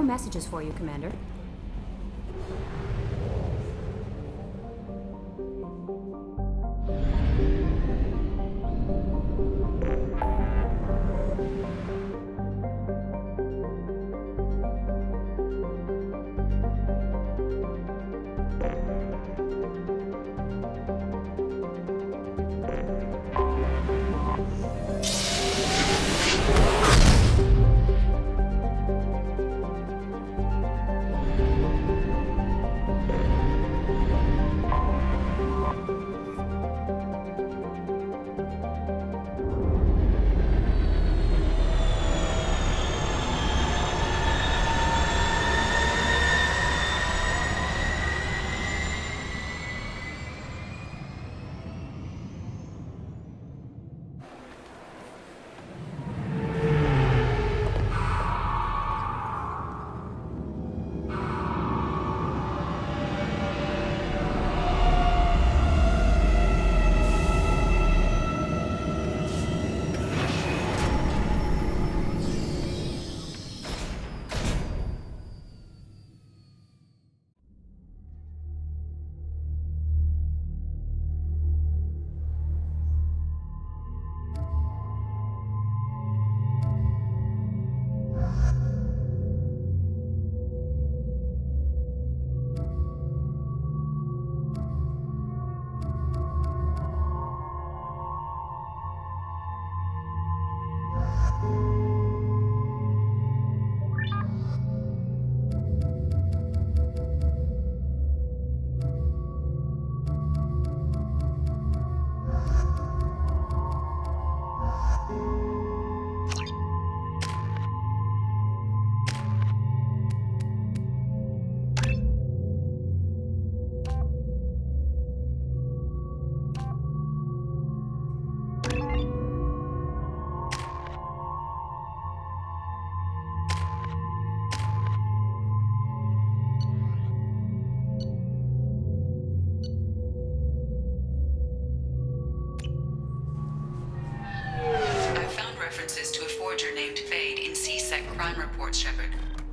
no messages for you, Commander.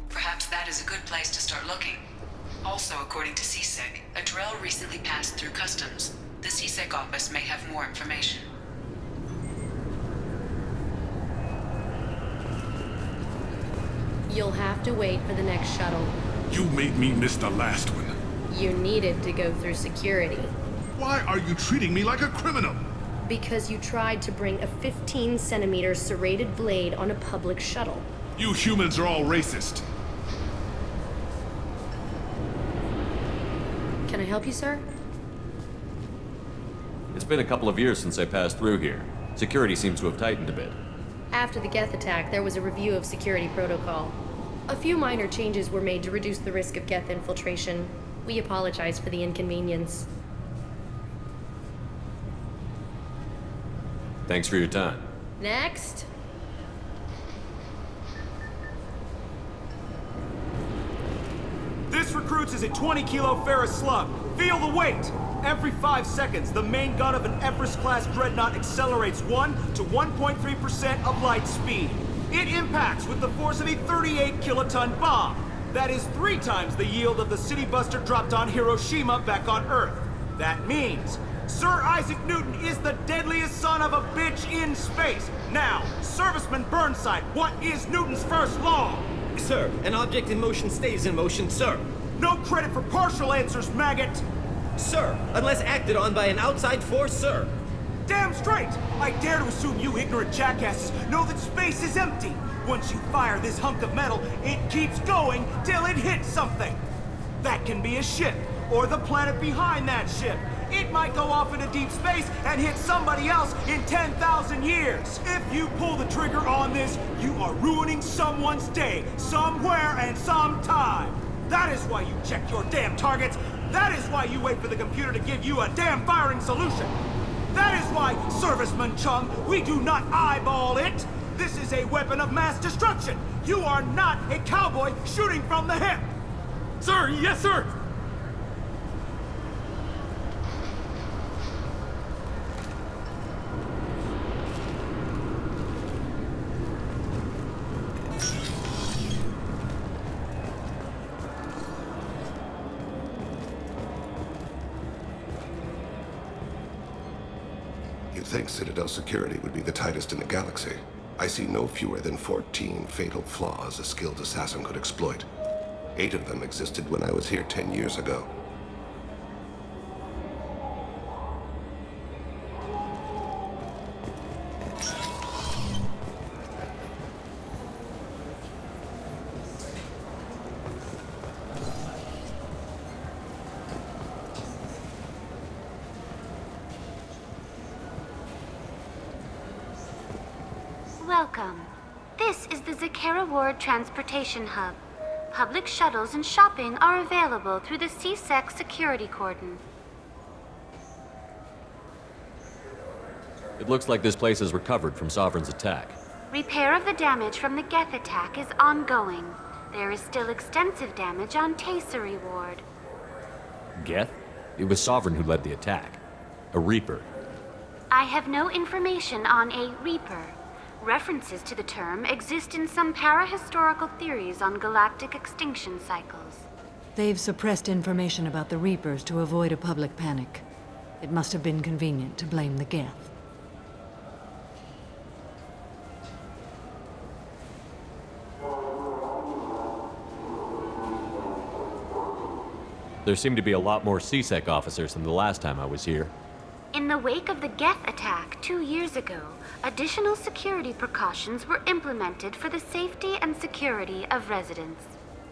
Perhaps that is a good place to start looking. Also, according to CSEC, a Drell recently passed through customs. The CSEC office may have more information. You'll have to wait for the next shuttle. You made me miss the last one. You needed to go through security. Why are you treating me like a criminal? Because you tried to bring a 15-centimeter serrated blade on a public shuttle. You humans are all racist. Can I help you, sir? It's been a couple of years since I passed through here. Security seems to have tightened a bit. After the Geth attack, there was a review of security protocol. A few minor changes were made to reduce the risk of Geth infiltration. We apologize for the inconvenience. Thanks for your time. Next. This recruits is a 20-kilo ferrous slug. Feel the weight! Every 5 seconds, the main gun of an Everest-class dreadnought accelerates 1 to 1.3% of light speed. It impacts with the force of a 38-kiloton bomb. That is 3 times the yield of the city buster dropped on Hiroshima back on Earth. That means Sir Isaac Newton is the deadliest son of a bitch in space. Now, Serviceman Burnside, what is Newton's first law? Sir, an object in motion stays in motion, sir. No credit for partial answers, maggot! Sir, unless acted on by an outside force, sir. Damn straight! I dare to assume you ignorant jackasses know that space is empty. Once you fire this hunk of metal, it keeps going till it hits something. That can be a ship, or the planet behind that ship. It might go off into deep space and hit somebody else in 10,000 years. If you pull the trigger on this, you are ruining someone's day, somewhere and sometime. That is why you check your damn targets. That is why you wait for the computer to give you a damn firing solution. That is why, Serviceman Chung, we do not eyeball it. This is a weapon of mass destruction. You are not a cowboy shooting from the hip. Sir, yes, sir! You'd think Citadel security would be the tightest in the galaxy. I see no fewer than 14 fatal flaws a skilled assassin could exploit. 8 of them existed when I was here 10 years ago. Welcome. This is the Zakera Ward Transportation Hub. Public shuttles and shopping are available through the CSEC security cordon. It looks like this place is recovered from Sovereign's attack. Repair of the damage from the Geth attack is ongoing. There is still extensive damage on Tasery Ward. Geth? It was Sovereign who led the attack. A Reaper. I have no information on a Reaper. References to the term exist in some para-historical theories on galactic extinction cycles. They've suppressed information about the Reapers to avoid a public panic. It must have been convenient to blame the Geth. There seem to be a lot more CSEC officers than the last time I was here. In the wake of the Geth attack 2 years ago, additional security precautions were implemented for the safety and security of residents.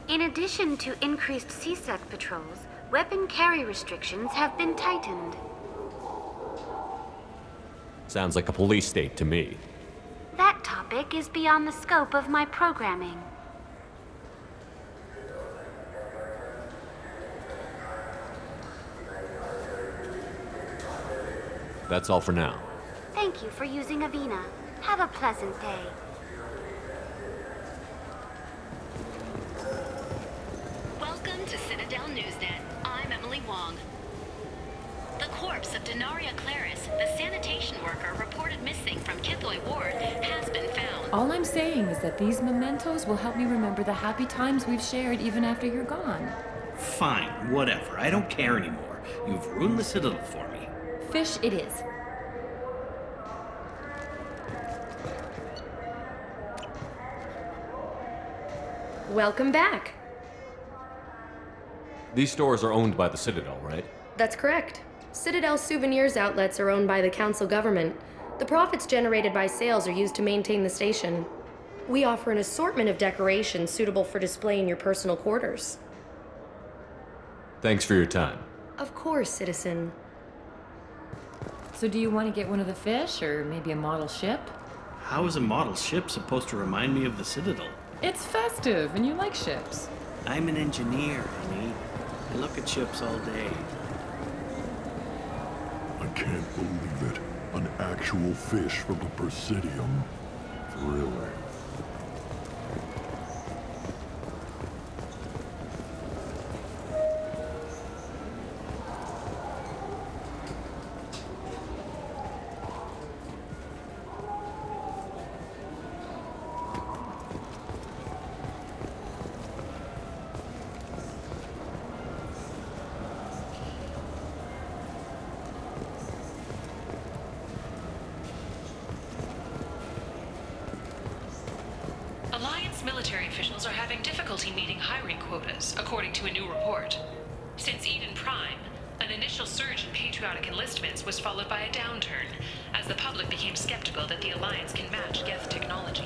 In addition to increased CSEC patrols, weapon carry restrictions have been tightened. Sounds like a police state to me. That topic is beyond the scope of my programming. That's all for now. Thank you for using Avina. Have a pleasant day. Welcome to Citadel Newsnet. I'm Emily Wong. The corpse of Denaria Claris, the sanitation worker reported missing from Kithoy Ward, has been found. All I'm saying is that these mementos will help me remember the happy times we've shared even after you're gone. Fine, whatever. I don't care anymore. You've ruined the Citadel for me. Fish it is. Welcome back. These stores are owned by the Citadel, right? That's correct. Citadel souvenirs outlets are owned by the council government. The profits generated by sales are used to maintain the station. We offer an assortment of decorations suitable for display in your personal quarters. Thanks for your time. Of course, citizen. So do you want to get one of the fish, or maybe a model ship? How is a model ship supposed to remind me of the Citadel? It's festive, and you like ships. I'm an engineer, honey. I look at ships all day. I can't believe it. An actual fish from the Presidium. Thrilling. Alliance military officials are having difficulty meeting hiring quotas, according to a new report. Since Eden Prime, an initial surge in patriotic enlistments was followed by a downturn, as the public became skeptical that the Alliance can match Geth technology.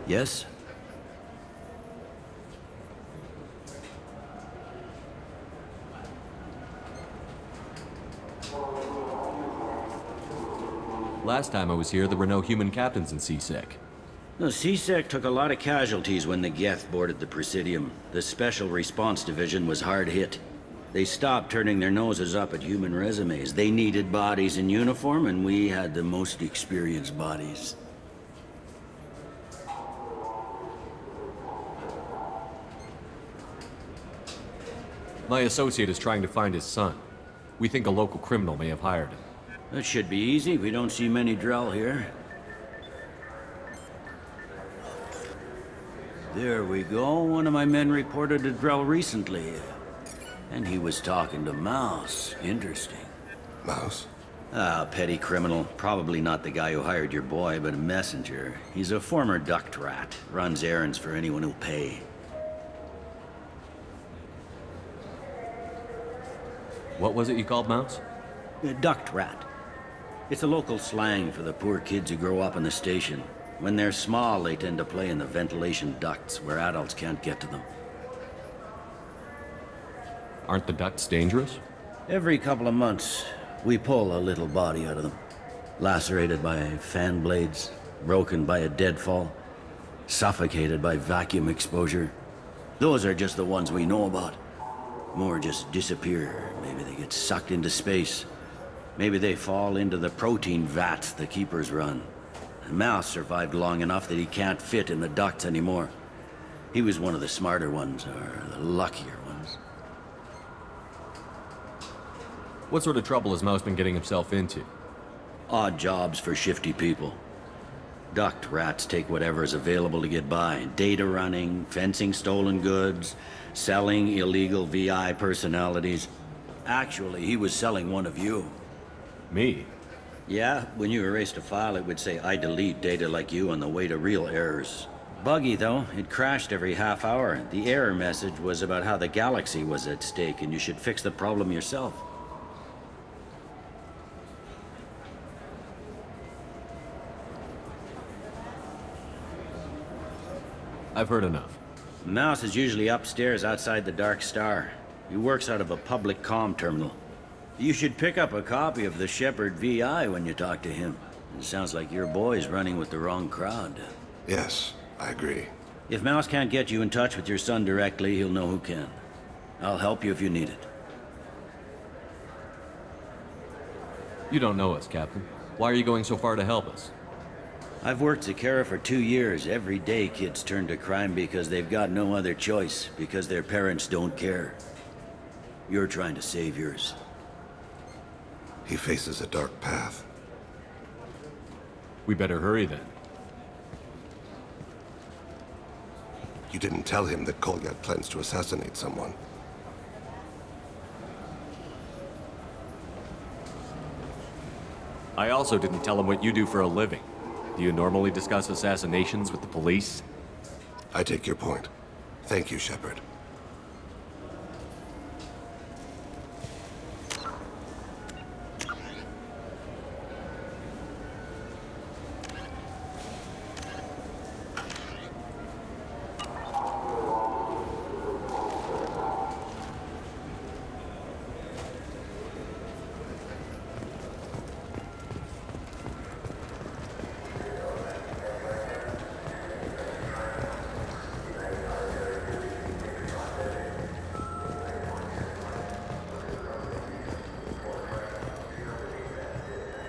Yes? Last time I was here, there were no human captains in CSEC. No, CSEC took a lot of casualties when the Geth boarded the Presidium. The Special Response Division was hard hit. They stopped turning their noses up at human resumes. They needed bodies in uniform, and we had the most experienced bodies. My associate is trying to find his son. We think a local criminal may have hired him. That should be easy. We don't see many Drell here. There we go. One of my men reported a Drell recently. And he was talking to Mouse. Interesting. Mouse? Ah, petty criminal. Probably not the guy who hired your boy, but a messenger. He's a former duct rat. Runs errands for anyone who'll pay. What was it you called Mouse? A duct rat. It's a local slang for the poor kids who grow up in the station. When they're small, they tend to play in the ventilation ducts where adults can't get to them. Aren't the ducts dangerous? Every couple of months, we pull a little body out of them. Lacerated by fan blades, broken by a deadfall, suffocated by vacuum exposure. Those are just the ones we know about. More just disappear. Maybe they get sucked into space. Maybe they fall into the protein vats the keepers run. And Mouse survived long enough that he can't fit in the ducts anymore. He was one of the smarter ones, or the luckier ones. What sort of trouble has Mouse been getting himself into? Odd jobs for shifty people. Duct rats take whatever is available to get by. Data running, fencing stolen goods, selling illegal VI personalities. Actually, he was selling one of you. Me? Yeah, when you erased a file, it would say, I delete data like you on the way to real errors. Buggy, though. It crashed every half hour. The error message was about how the galaxy was at stake, and you should fix the problem yourself. I've heard enough. Mouse is usually upstairs outside the Dark Star. He works out of a public comm terminal. You should pick up a copy of the Shepherd VI when you talk to him. It sounds like your boy's running with the wrong crowd. Yes, I agree. If Mouse can't get you in touch with your son directly, he'll know who can. I'll help you if you need it. You don't know us, Captain. Why are you going so far to help us? I've worked Zakera for 2 years. Every day kids turn to crime because they've got no other choice, because their parents don't care. You're trying to save yours. He faces a dark path. We better hurry then. You didn't tell him that Kolyat plans to assassinate someone. I also didn't tell him what you do for a living. Do you normally discuss assassinations with the police? I take your point. Thank you, Shepard.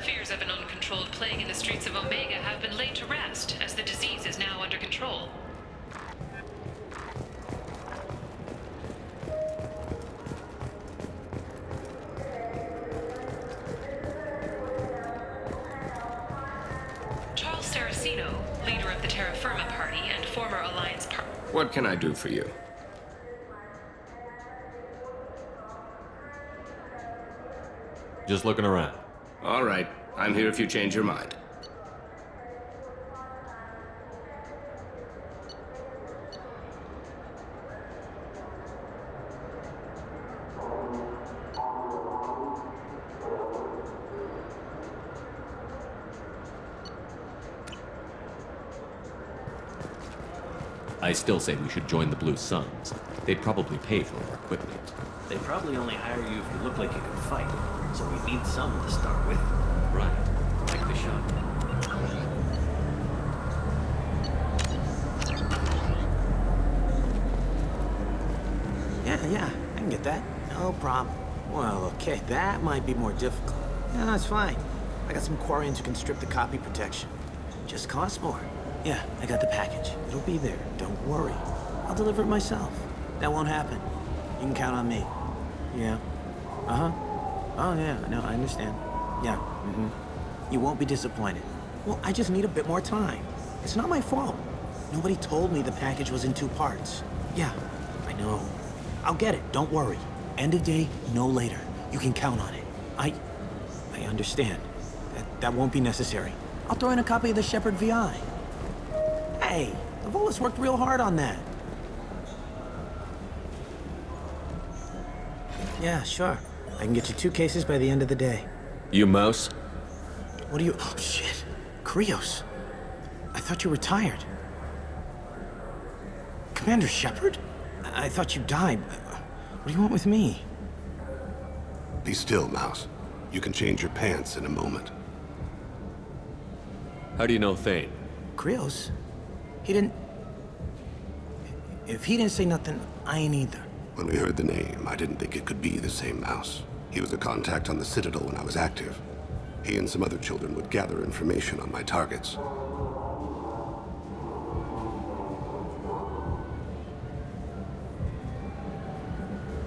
Fears of an uncontrolled plague in the streets of Omega have been laid to rest, as the disease is now under control. Charles Saraceno, leader of the Terra Firma Party and former Alliance partner. What can I do for you? Just looking around. All right. I'm here if you change your mind. I still say we should join the Blue Suns. They'd probably pay for our equipment. They probably only hire you if you look like you can fight. So we need some to start with. Right. Like the shot. Yeah, I can get that. No problem. Well, okay, that might be more difficult. No, that's fine. I got some Quarians who can strip the copy protection. Just costs more. Yeah, I got the package. It'll be there. Don't worry. I'll deliver it myself. That won't happen. You can count on me. Yeah. Uh-huh. Oh, yeah, no, I understand. Yeah, You won't be disappointed. Well, I just need a bit more time. It's not my fault. Nobody told me the package was in 2 parts. Yeah, I know. I'll get it, don't worry. End of day, no later. You can count on it. I understand. That won't be necessary. I'll throw in a copy of the Shepard VI. Hey, the Volus worked real hard on that. Yeah, sure. I can get you 2 cases by the end of the day. You mouse? What are you... Oh, shit. Krios. I thought you retired. Commander Shepard? I thought you died. What do you want with me? Be still, Mouse. You can change your pants in a moment. How do you know Thane? Krios? He didn't... If he didn't say nothing, I ain't either. When we heard the name, I didn't think it could be the same Mouse. He was a contact on the Citadel when I was active. He and some other children would gather information on my targets.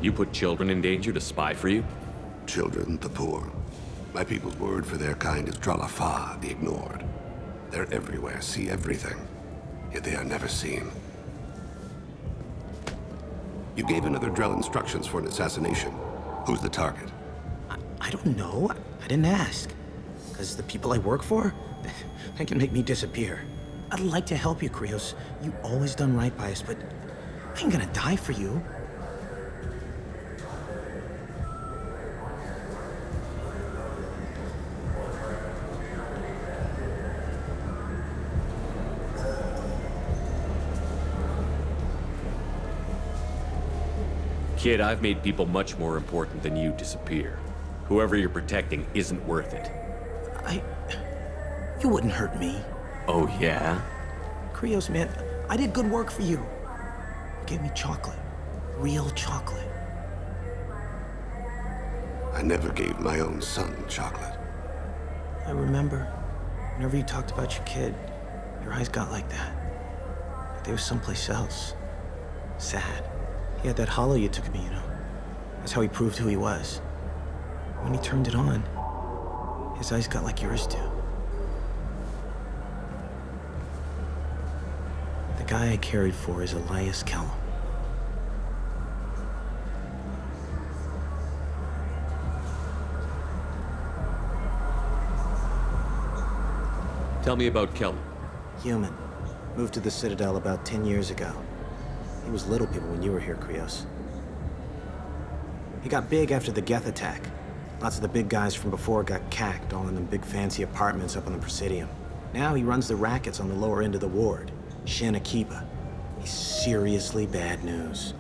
You put children in danger to spy for you? Children, the poor. My people's word for their kind is Dralafa, the ignored. They're everywhere, see everything. Yet they are never seen. You gave another Drell instructions for an assassination. Who's the target? I don't know. I didn't ask. Because the people I work for, they can make me disappear. I'd like to help you, Krios. You always done right by us, but I ain't gonna die for you. Kid, I've made people much more important than you disappear. Whoever you're protecting isn't worth it. You wouldn't hurt me. Oh, yeah? Krios, man, I did good work for you. You gave me chocolate. Real chocolate. I never gave my own son chocolate. I remember. Whenever you talked about your kid, your eyes got like that. Like they were someplace else. Sad. He had that hollow you took of me, you know. That's how he proved who he was. When he turned it on, his eyes got like yours do. The guy I cared for is Elias Kelham. Tell me about Kelham. Human. Moved to the Citadel about 10 years ago. He was little people when you were here, Krios. He got big after the Geth attack. Lots of the big guys from before got cacked, all in them big fancy apartments up on the Presidium. Now he runs the rackets on the lower end of the ward. Shin Akiba. He's seriously bad news.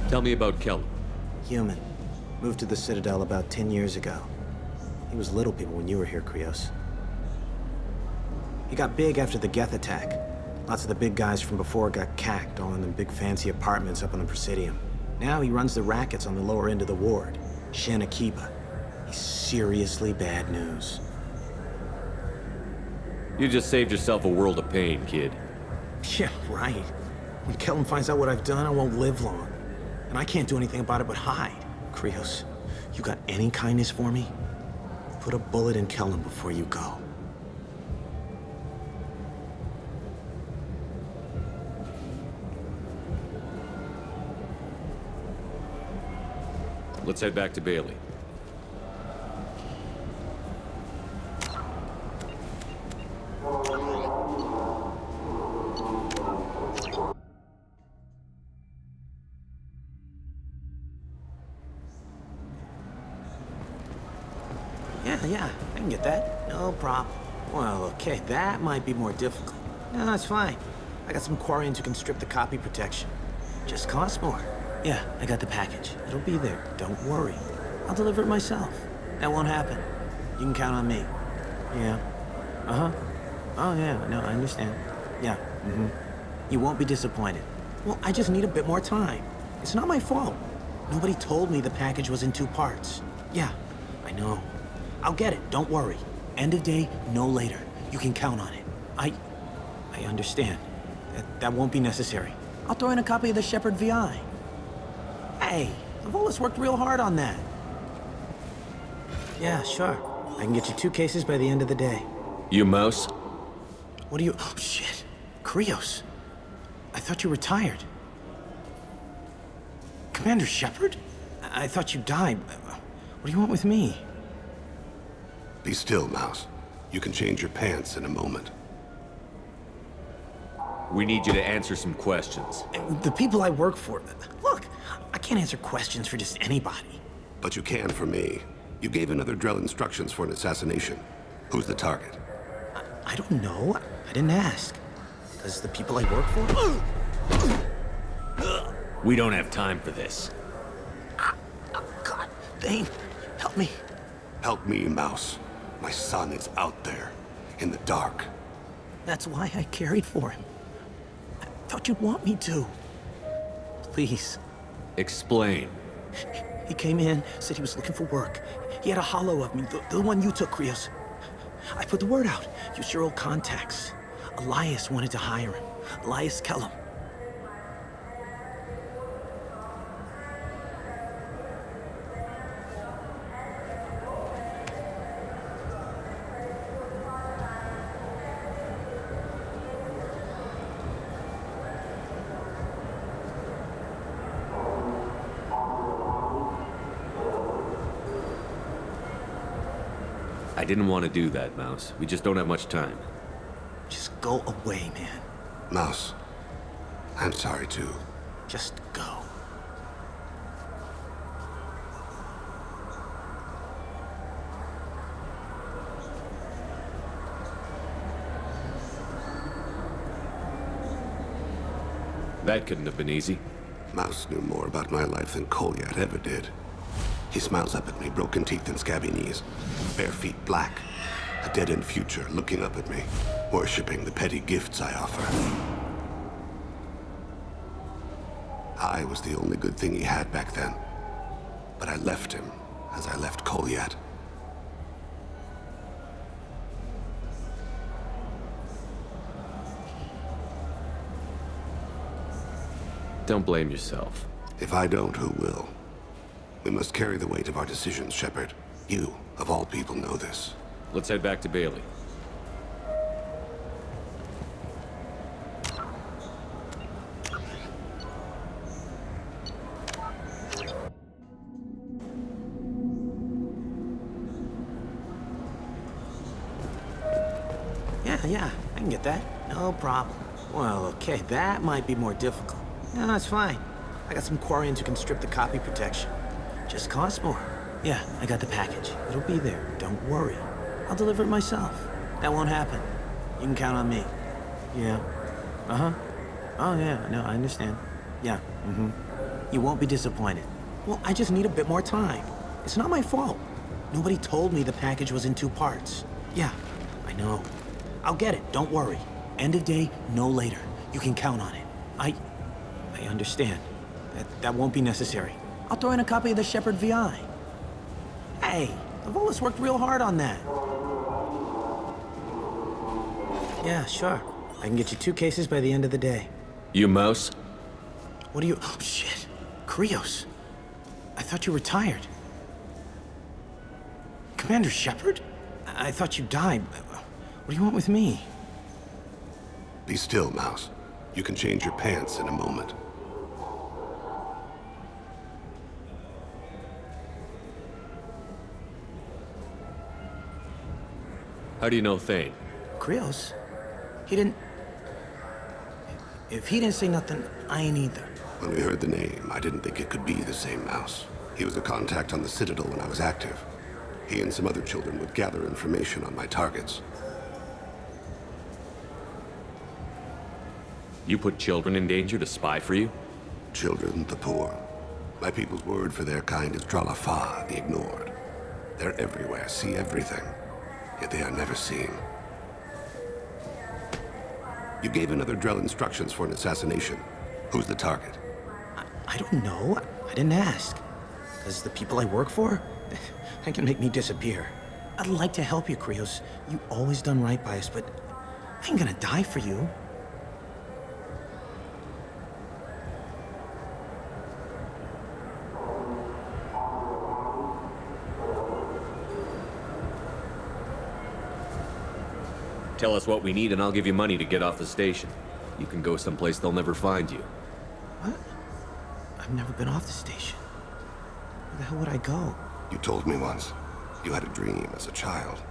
Tell me about Kelham. Human. Moved to the Citadel about 10 years ago. He was little people when you were here, Krios. He got big after the Geth attack. Lots of the big guys from before got cacked, all in them big fancy apartments up on the Presidium. Now he runs the rackets on the lower end of the ward. Shin Akiba. He's seriously bad news. You just saved yourself a world of pain, kid. Yeah, right. When Kelham finds out what I've done, I won't live long. And I can't do anything about it but hide. Krios, you got any kindness for me? Put a bullet in Kelham before you go. Let's head back to Bailey. Yeah, I can get that. No problem. Well, okay, that might be more difficult. No, it's fine. I got some Quarians who can strip the copy protection. Just costs more. Yeah, I got the package. It'll be there. Don't worry. I'll deliver it myself. That won't happen. You can count on me. Yeah. Uh-huh. Oh, yeah, no, I understand. Yeah, You won't be disappointed. Well, I just need a bit more time. It's not my fault. Nobody told me the package was in 2 parts. Yeah, I know. I'll get it, don't worry. End of day, no later. You can count on it. I understand. That won't be necessary. I'll throw in a copy of the Shepard VI. Hey, Evolas worked real hard on that. Yeah, sure. I can get you 2 cases by the end of the day. You mouse? What do you... Oh, shit. Krios. I thought you retired. Commander Shepard? I thought you died. What do you want with me? Be still, Mouse. You can change your pants in a moment. We need you to answer some questions. The people I work for... Look, I can't answer questions for just anybody. But you can for me. You gave another Drell instructions for an assassination. Who's the target? I don't know. I didn't ask. Does the people I work for... We don't have time for this. God, Thane, help me. Help me, Mouse. My son is out there, in the dark. That's why I carried for him. I thought you'd want me to. Please. Explain. He came in, said he was looking for work. He had a holo of me, the one you took, Krios. I put the word out. Use your old contacts. Elias wanted to hire him. Elias Kelham. I didn't want to do that, Mouse. We just don't have much time. Just go away, man. Mouse, I'm sorry too. Just go. That couldn't have been easy. Mouse knew more about my life than Kolyat ever did. He smiles up at me, broken teeth and scabby knees. Bare feet black. A dead-end future looking up at me, worshipping the petty gifts I offer. I was the only good thing he had back then. But I left him, as I left Kolyat. Don't blame yourself. If I don't, who will? We must carry the weight of our decisions, Shepard. You, of all people, know this. Let's head back to Bailey. Yeah, I can get that. No problem. Well, okay, that might be more difficult. No, it's fine. I got some Quarians who can strip the copy protection. Just costs more. Yeah, I got the package. It'll be there. Don't worry. I'll deliver it myself. That won't happen. You can count on me. Yeah. Uh-huh. Oh, yeah, no, I understand. Yeah, You won't be disappointed. Well, I just need a bit more time. It's not my fault. Nobody told me the package was in 2 parts. Yeah, I know. I'll get it, don't worry. End of day, no later. You can count on it. I understand. That won't be necessary. I'll throw in a copy of the Shepard VI. Hey, Evolas worked real hard on that. Yeah, sure. I can get you 2 cases by the end of the day. You mouse? What do you... Oh, shit. Krios. I thought you retired. Commander Shepard? I thought you died. What do you want with me? Be still, Mouse. You can change your pants in a moment. How do you know Thane? Krios? He didn't... If he didn't say nothing, I ain't either. When we heard the name, I didn't think it could be the same Mouse. He was a contact on the Citadel when I was active. He and some other children would gather information on my targets. You put children in danger to spy for you? Children, the poor. My people's word for their kind is Dralafa, the ignored. They're everywhere, see everything. Yet they are never seen. You gave another Drell instructions for an assassination. Who's the target? I don't know. I didn't ask. Because the people I work for, they can make me disappear. I'd like to help you, Krios. You always done right by us, but I ain't gonna die for you. Tell us what we need and I'll give you money to get off the station. You can go someplace they'll never find you. What? I've never been off the station. Where the hell would I go? You told me once. You had a dream as a child.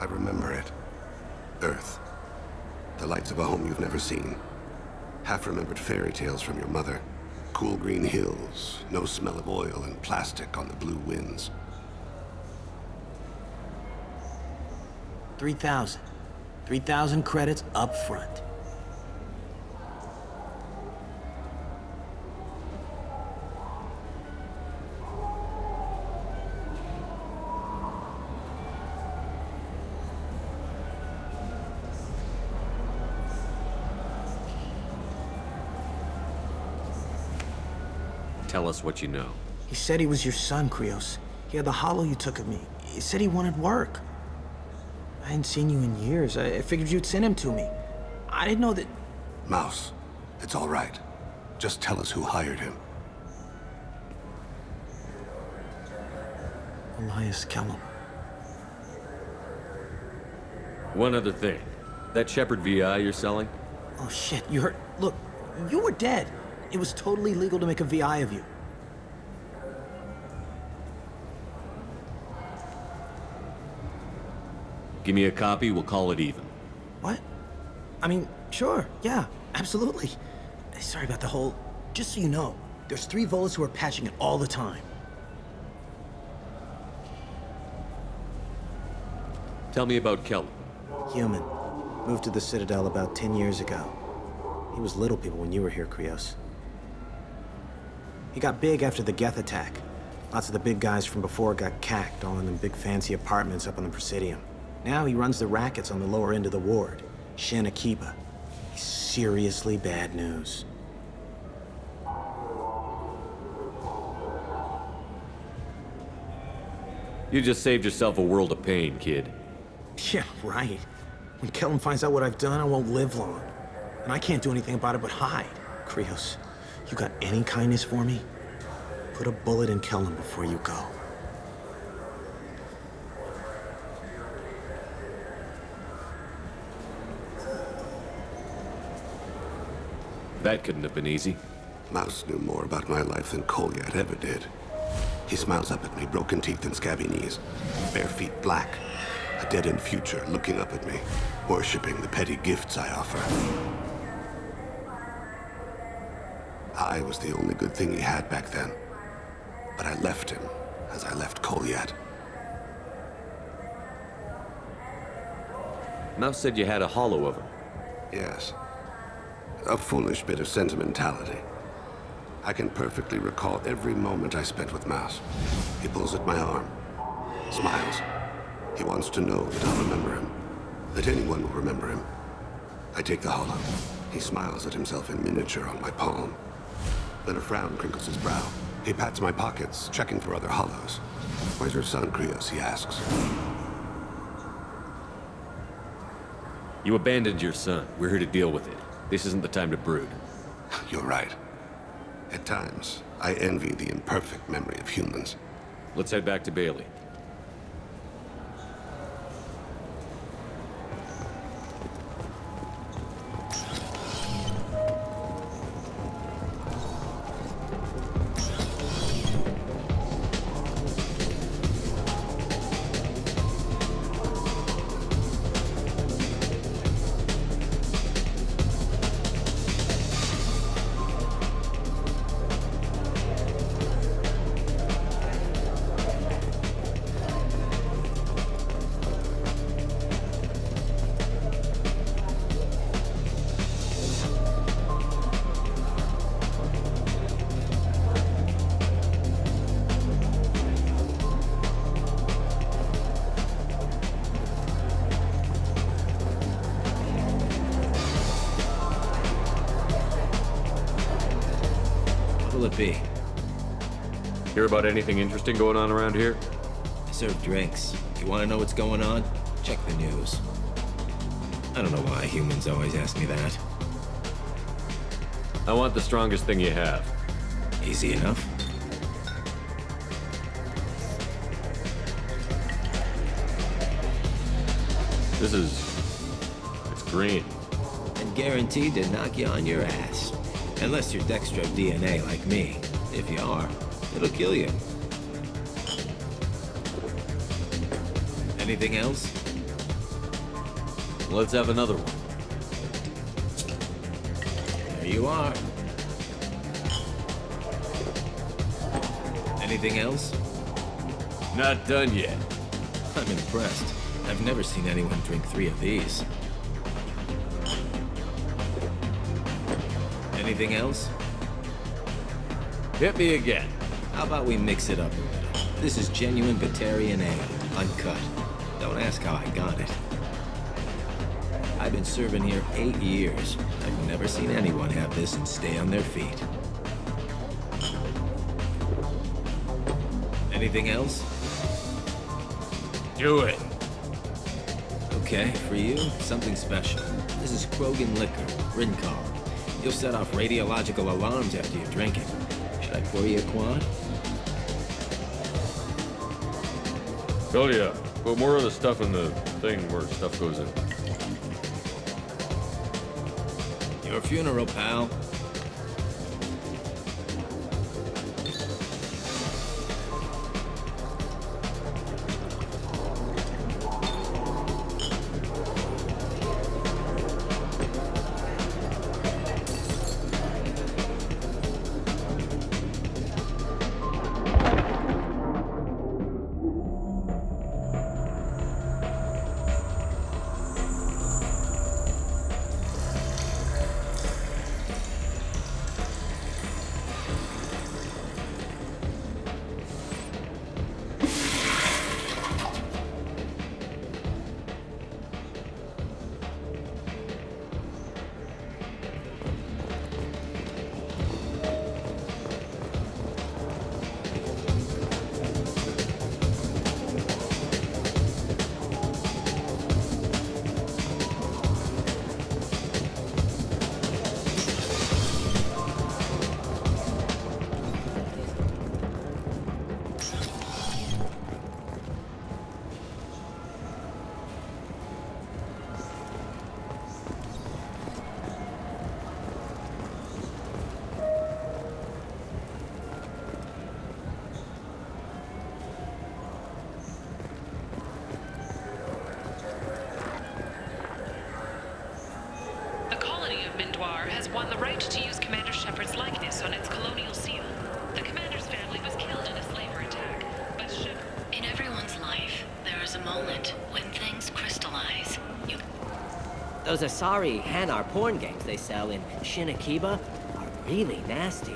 I remember it. Earth. The lights of a home you've never seen. Half-remembered fairy tales from your mother. Cool green hills, no smell of oil and plastic on the blue winds. 3,000. 3,000 credits up front. Tell us what you know. He said he was your son, Krios. He had the hollow you took of me. He said he wanted work. I hadn't seen you in years. I figured you'd send him to me. I didn't know that... Mouse, it's all right. Just tell us who hired him. Elias Kelham. One other thing. That Shepherd VI you're selling? Oh shit, you heard... Look, you were dead. It was totally legal to make a VI of you. Give me a copy, we'll call it even. What? I mean, sure, yeah, absolutely. Sorry about the whole... Just so you know, there's 3 Volus who are patching it all the time. Tell me about Kelham. Human. Moved to the Citadel about 10 years ago. He was little people when you were here, Krios. He got big after the Geth attack. Lots of the big guys from before got cacked, all in them big fancy apartments up on the Presidium. Now he runs the rackets on the lower end of the ward. Shin Akiba. He's seriously bad news. You just saved yourself a world of pain, kid. Yeah, right. When Kelham finds out what I've done, I won't live long. And I can't do anything about it but hide. Krios, you got any kindness for me? Put a bullet in Kelham before you go. That couldn't have been easy. Mouse knew more about my life than Kolyat ever did. He smiles up at me, broken teeth and scabby knees. Bare feet black. A dead-end future looking up at me, worshipping the petty gifts I offer. I was the only good thing he had back then. But I left him, as I left Kolyat. Mouse said you had a hollow of him. Yes. A foolish bit of sentimentality. I can perfectly recall every moment I spent with Mouse. He pulls at my arm, smiles. He wants to know that I'll remember him, that anyone will remember him. I take the hollow. He smiles at himself in miniature on my palm. Then a frown crinkles his brow. He pats my pockets, checking for other hollows. Where's your son, Krios, he asks. You abandoned your son. We're here to deal with it. This isn't the time to brood. You're right. At times, I envy the imperfect memory of humans. Let's head back to Bailey. What'll it be? Hear about anything interesting going on around here? I serve drinks. You want to know what's going on? Check the news. I don't know why humans always ask me that. I want the strongest thing you have. Easy enough. It's green. And guaranteed to knock you on your ass. Unless you're dextro DNA like me. If you are, it'll kill you. Anything else? Let's have another one. There you are. Anything else? Not done yet. I'm impressed. I've never seen anyone drink 3 of these. Anything else? Hit me again. How about we mix it up a little? This is genuine Batarian ale, uncut. Don't ask how I got it. I've been serving here 8 years. I've never seen anyone have this and stay on their feet. Anything else? Do it. Okay, for you, something special. This is Krogan liquor, Rincol. You'll set off radiological alarms after you drink it. Should I pour you a quad? Oh yeah. Put more of the stuff in the thing where stuff goes in. Your funeral, pal. Won the right to use Commander Shepard's likeness on its colonial seal. The commander's family was killed in a slaver attack, but Shepard... In everyone's life, there is a moment when things crystallize. Those Asari Hanar porn games they sell in Shin Akiba are really nasty.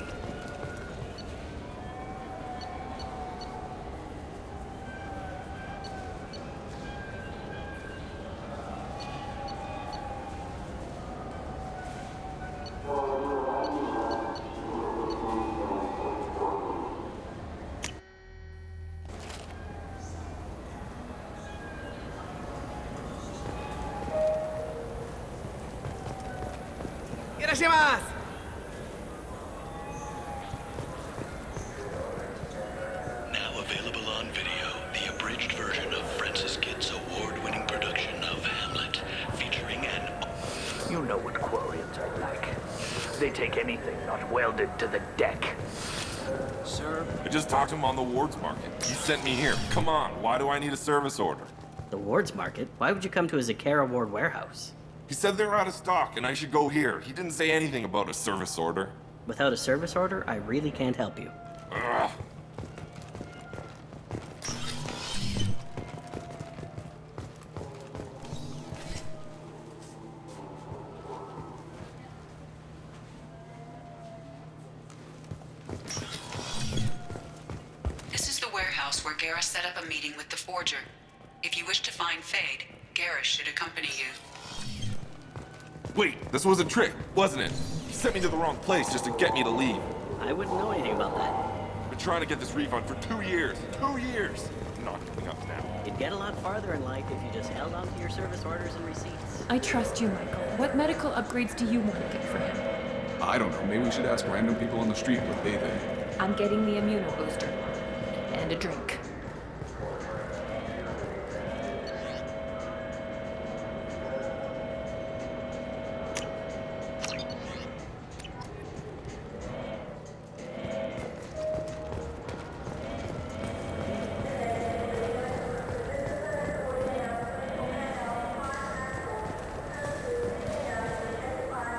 Now available on video, the abridged version of Francis Kidd's award-winning production of Hamlet, featuring an... You know what Quarians are like. They take anything not welded to the deck. Sir? I just talked to him on the Wards Market. He sent me here. Come on, why do I need a service order? The Wards Market? Why would you come to a Zakara Ward warehouse? He said they're out of stock and I should go here. He didn't say anything about a service order. Without a service order, I really can't help you. Ugh. This is the warehouse where Garrus set up a meeting with the Forger. If you wish to find Fade, Garrus should accompany you. Wait, this was a trick, wasn't it? He sent me to the wrong place just to get me to leave. I wouldn't know anything about that. Been trying to get this refund for 2 years. 2 years! Not giving up now. You'd get a lot farther in life if you just held on to your service orders and receipts. I trust you, Michael. What medical upgrades do you want to get for him? I don't know. Maybe we should ask random people on the street what they think. I'm getting the immuno booster. And a drink.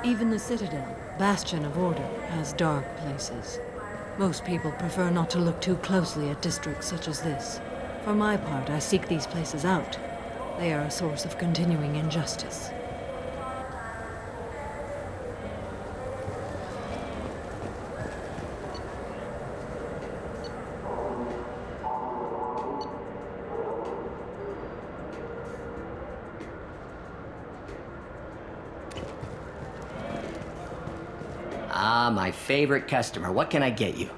Even the Citadel, bastion of order, has dark places. Most people prefer not to look too closely at districts such as this. For my part, I seek these places out. They are a source of continuing injustice. Ah, my favorite customer. What can I get you?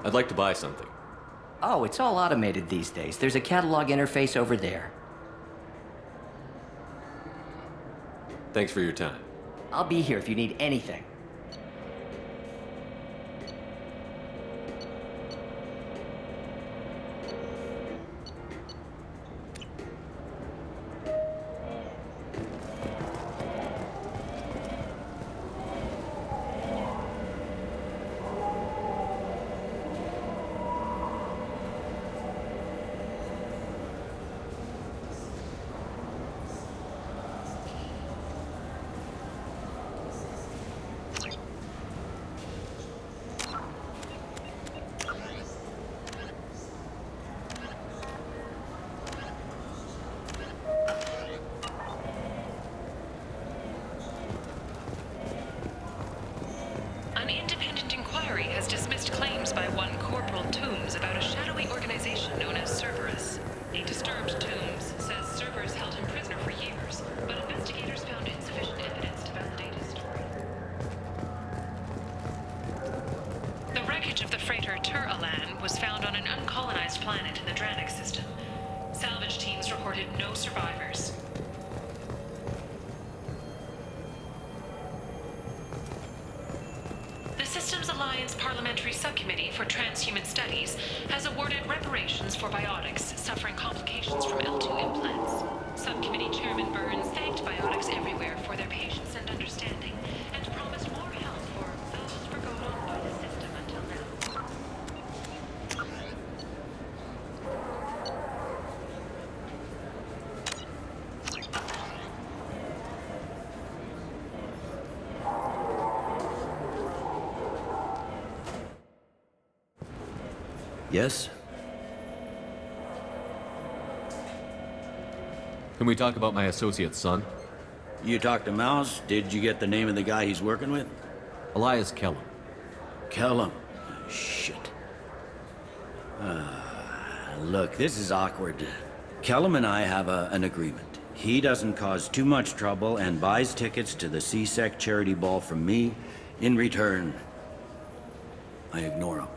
I'd like to buy something. Oh, it's all automated these days. There's a catalog interface over there. Thanks for your time. I'll be here if you need anything. An independent inquiry has dismissed claims by one Corporal Toombs about a shadowy organization known as Cerberus. A disturbed Toombs says Cerberus held him prisoner for years, but investigators found insufficient evidence to validate his story. The wreckage of the freighter Tur-Alan was found on an uncolonized planet in the Dranik system. Salvage teams reported no survivors. The Systems Alliance Parliamentary Subcommittee for Transhuman Studies has awarded reparations for biotics suffering complications from L2 implants. Subcommittee Chairman Burns thanked biotics everywhere for their patience and understanding, and promised more help for those forgotten by the system until now. Yes? Can we talk about my associate's son? You talked to Mouse? Did you get the name of the guy he's working with? Elias Kelham. Kelham? Shit. Look, this is awkward. Kelham and I have an agreement. He doesn't cause too much trouble and buys tickets to the C-Sec charity ball from me. In return, I ignore him.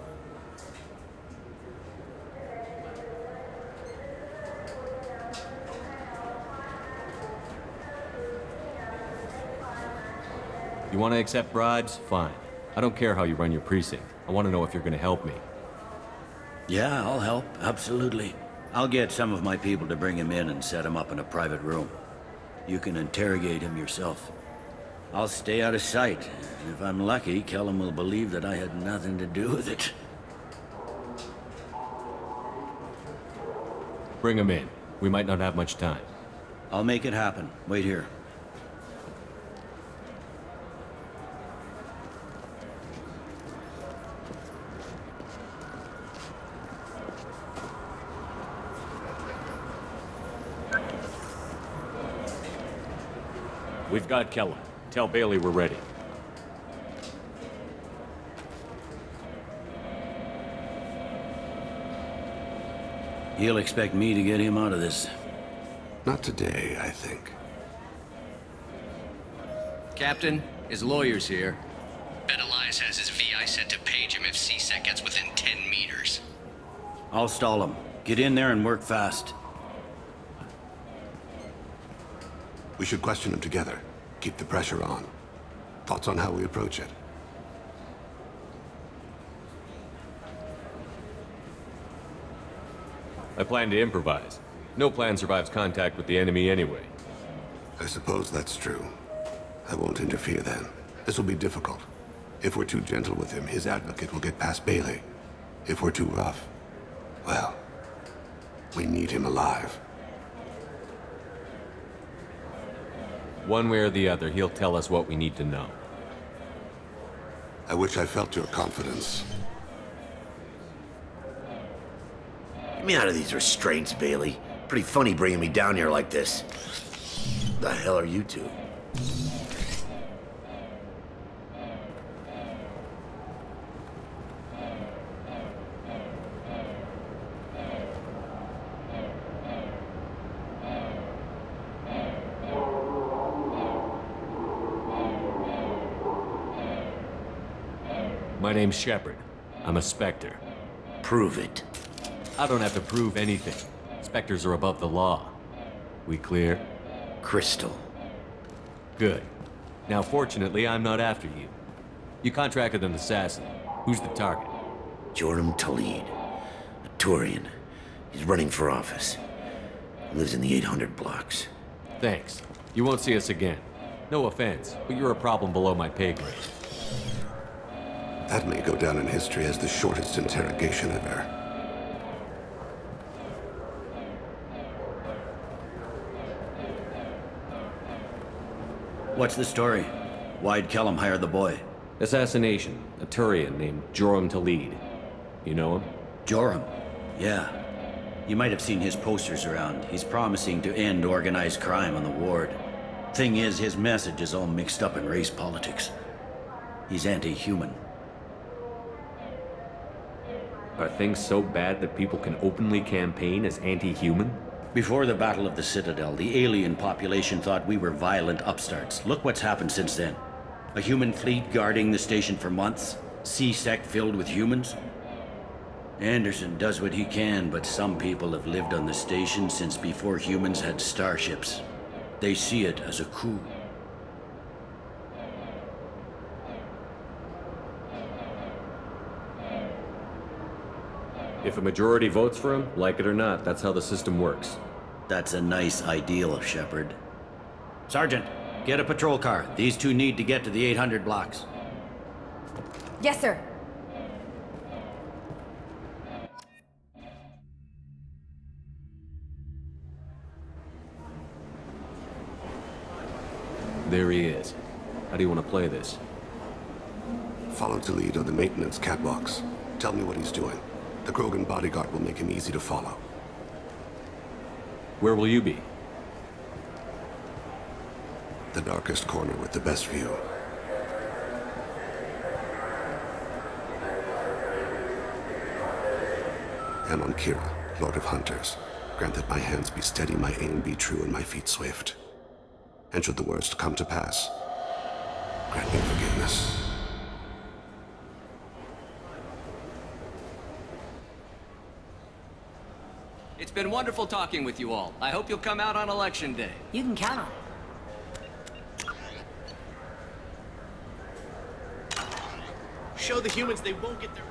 You want to accept bribes? Fine. I don't care how you run your precinct. I want to know if you're going to help me. Yeah, I'll help. Absolutely. I'll get some of my people to bring him in and set him up in a private room. You can interrogate him yourself. I'll stay out of sight. And if I'm lucky, Kelham will believe that I had nothing to do with it. Bring him in. We might not have much time. I'll make it happen. Wait here. We've got Kelham. Tell Bailey we're ready. He'll expect me to get him out of this. Not today, I think. Captain, his lawyer's here. Bet Elias has his VI set to page him if C-Sec gets within 10 meters. I'll stall him. Get in there and work fast. We should question him together. Keep the pressure on. Thoughts on how we approach it? I plan to improvise. No plan survives contact with the enemy anyway. I suppose that's true. I won't interfere then. This will be difficult. If we're too gentle with him, his advocate will get past Bailey. If we're too rough, well, we need him alive. One way or the other, he'll tell us what we need to know. I wish I felt your confidence. Get me out of these restraints, Bailey. Pretty funny bringing me down here like this. The hell are you two? My name's Shepard. I'm a Spectre. Prove it. I don't have to prove anything. Spectres are above the law. We clear? Crystal. Good. Now, fortunately, I'm not after you. You contracted an assassin. Who's the target? Joram Talid. A Turian. He's running for office. He lives in the 800 blocks. Thanks. You won't see us again. No offense, but you're a problem below my pay grade. That may go down in history as the shortest interrogation ever. What's the story? Why'd Kelham hire the boy? Assassination. A Turian named Joram Talid. You know him? Joram? Yeah. You might have seen his posters around. He's promising to end organized crime on the ward. Thing is, his message is all mixed up in race politics. He's anti-human. Are things so bad that people can openly campaign as anti-human? Before the Battle of the Citadel, the alien population thought we were violent upstarts. Look what's happened since then. A human fleet guarding the station for months. C-Sec filled with humans. Anderson does what he can, but some people have lived on the station since before humans had starships. They see it as a coup. If a majority votes for him, like it or not, that's how the system works. That's a nice ideal, Shepard. Sergeant, get a patrol car. These two need to get to the 800 blocks. Yes, sir. There he is. How do you want to play this? Follow Talid on the maintenance catwalks. Tell me what he's doing. The Krogan bodyguard will make him easy to follow. Where will you be? The darkest corner with the best view. Amon Kira, Lord of Hunters. Grant that my hands be steady, my aim be true, and my feet swift. And should the worst come to pass, grant me forgiveness. It's been wonderful talking with you all. I hope you'll come out on Election Day. You can count on it. Show the humans they won't get their...